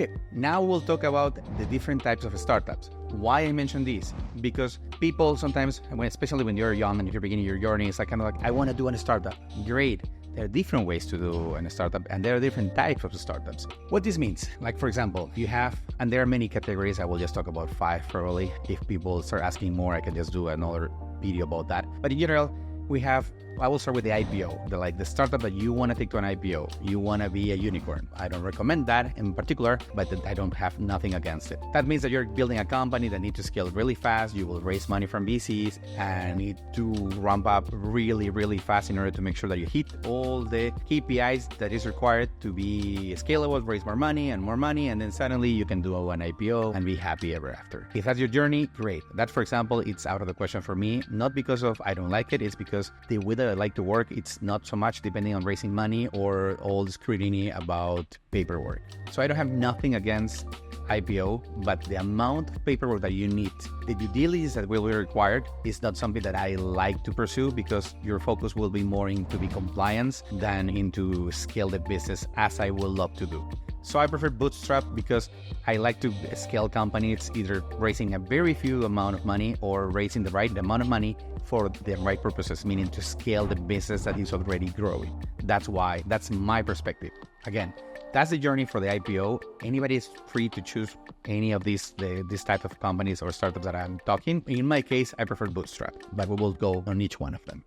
Okay, now we'll talk about the different types of startups. Why I mention this? Because people sometimes, especially when you're young and if you're beginning your journey, it's kind of like, I want to do a startup. Great. There are different ways to do a startup, and there are different types of startups. What this means, like for example, you have, and there are many categories, I will just talk about 5 probably. If people start asking more, I can just do another video about that. But in general, I will start with the IPO, the startup that you want to take to an IPO. You want to be a unicorn. I don't recommend that in particular, but I don't have nothing against it. That means that you're building a company that needs to scale really fast. You will raise money from VCs and need to ramp up really, really fast in order to make sure that you hit all the KPIs that is required to be scalable, raise more money, and then suddenly you can do an IPO and be happy ever after. If that's your journey, great. That, for example, it's out of the question for me, not because of I don't like it, it's because the way that I like to work, it's not so much depending on raising money or all the scrutiny about paperwork. So I don't have nothing against IPO, but the amount of paperwork that you need, the due diligence that will be required is not something that I like to pursue, because your focus will be more into the compliance than into scale the business as I would love to do. So I prefer bootstrap because I like to scale companies, either raising a very few amount of money or raising the right amount of money for the right purposes, meaning to scale the business that is already growing. That's my perspective. Again, that's the journey for the IPO. Anybody is free to choose any of this type of companies or startups that I'm talking. In my case, I prefer bootstrap, but we will go on each one of them.